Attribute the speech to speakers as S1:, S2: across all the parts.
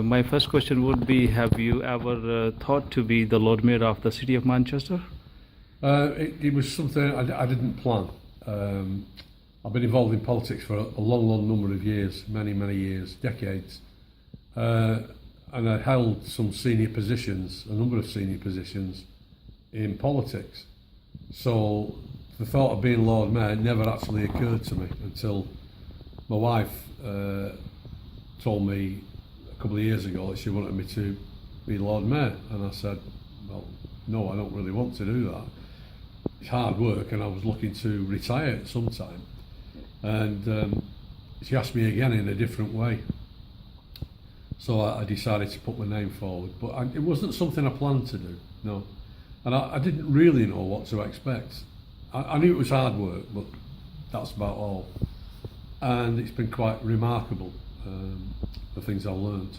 S1: My first question would be, have you ever thought to be the Lord Mayor of the city of Manchester?
S2: It was something I didn't plan. I've been involved in politics for a long number of years, many years, decades. And I held some senior positions, a number of senior positions in politics. So the thought of being Lord Mayor never actually occurred to me until my wife told me a couple of years ago that she wanted me to be Lord Mayor. And I said, well, no, I don't really want to do that. It's hard work, and I was looking to retire at some time. And she asked me again in a different way. So I decided to put my name forward, but it wasn't something I planned to do, no. And I didn't really know what to expect. I knew it was hard work, but that's about all. And it's been quite remarkable, the things I've learned.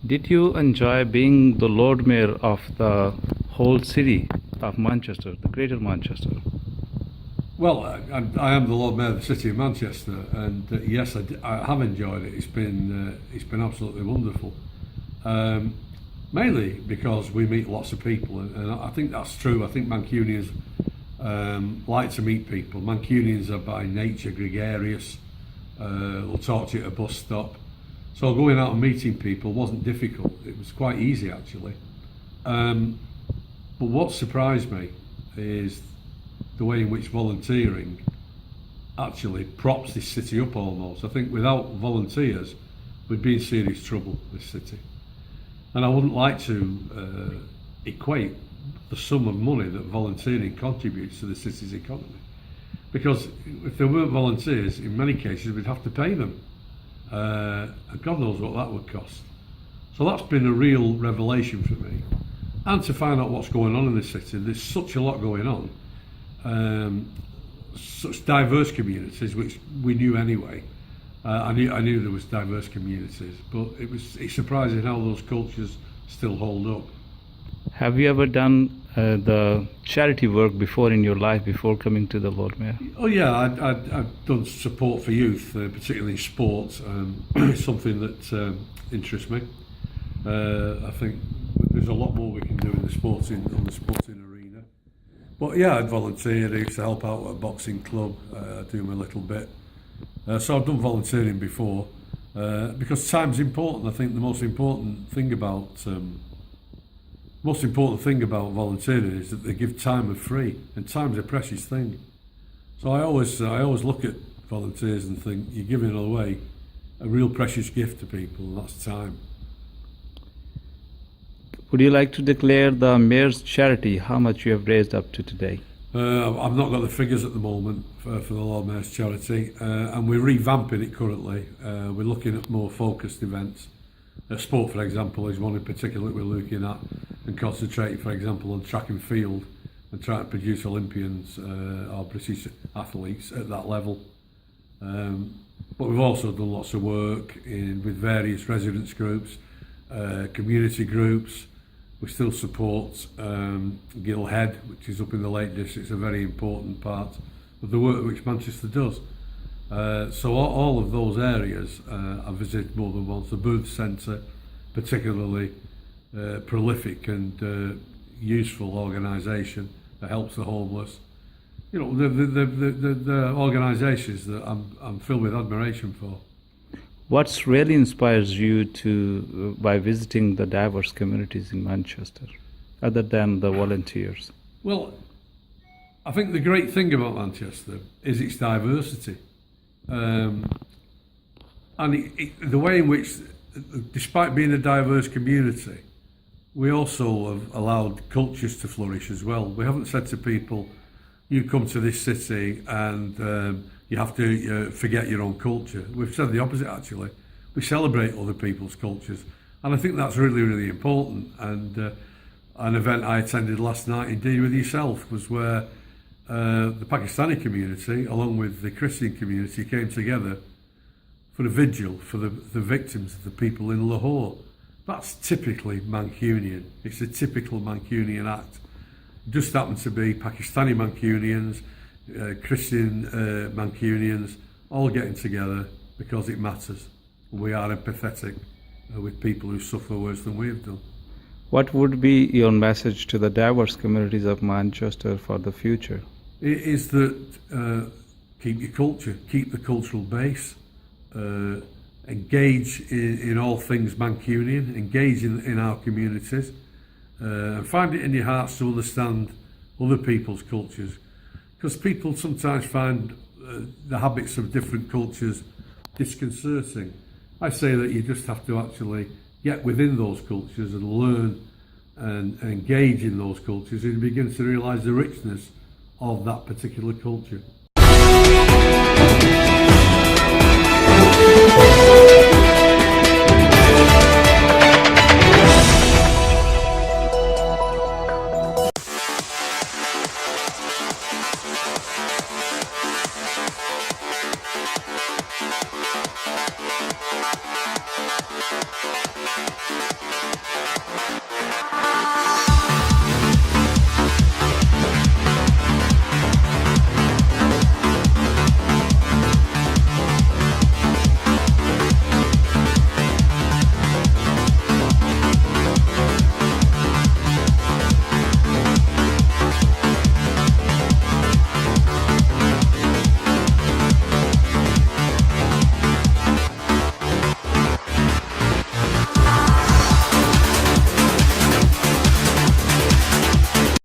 S1: Did you enjoy being the Lord Mayor of the whole city of Manchester, the Greater Manchester?
S2: Well, I am the Lord Mayor of the City of Manchester, and yes, I have enjoyed it. It's been absolutely wonderful. Mainly because we meet lots of people, and I think that's true. I think Mancunians like to meet people. Mancunians are by nature gregarious. They'll talk to you at a bus stop. So going out and meeting people wasn't difficult. It was quite easy, actually. But what surprised me is the way in which volunteering actually props this city up almost. I think without volunteers, we'd be in serious trouble, this city. And I wouldn't like to equate the sum of money that volunteering contributes to the city's economy. Because if there weren't volunteers, in many cases, we'd have to pay them. And God knows what that would cost. So that's been a real revelation for me. And to find out what's going on in the city, there's such a lot going on. Such diverse communities, which we knew anyway. I knew there was diverse communities, but it's surprising how those cultures still hold up.
S1: Have you ever done the charity work before in your life, before coming to the Lord Mayor?
S2: Oh yeah, I've done support for youth, particularly in sports. It's something that interests me. I think there's a lot more we can do in the sporting arena. But yeah, I'd volunteered. I used to help out at a boxing club, do my little bit. So I've done volunteering before, because time's important. I think the most important thing about volunteering is that they give time for free, and time's a precious thing. So I always look at volunteers and think you're giving away a real precious gift to people, and that's time.
S1: Would you like to declare the Mayor's charity, how much you have raised up to today?
S2: I've not got the figures at the moment for the Lord Mayor's charity, and we're revamping it currently. We're looking at more focused events. Sport, for example, is one in particular that we're looking at, and concentrating, for example, on track and field, and trying to produce Olympians or British athletes at that level. But we've also done lots of work with various residents groups, community groups. We still support Cllr, which is up in the Lake District. It's a very important part of the work which Manchester does. So all of those areas I've visited more than once. The Booth Centre, particularly prolific and useful organisation that helps the homeless. You know, the organisations that I'm filled with admiration for.
S1: What's really inspires you to by visiting the diverse communities in Manchester, other than the volunteers?
S2: Well, I think the great thing about Manchester is its diversity. And the way in which, despite being a diverse community, we also have allowed cultures to flourish as well. We haven't said to people, you come to this city and you have to forget your own culture. We've said the opposite, actually. We celebrate other people's cultures. And I think that's really important. And an event I attended last night, indeed with yourself, was where the Pakistani community, along with the Christian community, came together for a vigil for the victims of the people in Lahore. That's typically Mancunian. It's a typical Mancunian act. It just happened to be Pakistani Mancunians, Christian Mancunians, all getting together because it matters. We are empathetic with people who suffer worse than we've done.
S1: What would be your message to the diverse communities of Manchester for the future?
S2: It is that keep your culture, keep the cultural base, engage in all things Mancunian, engage in our communities, and find it in your hearts to understand other people's cultures. Because people sometimes find the habits of different cultures disconcerting. I say that you just have to actually get within those cultures and learn and engage in those cultures and begin to realise the richness of that particular culture.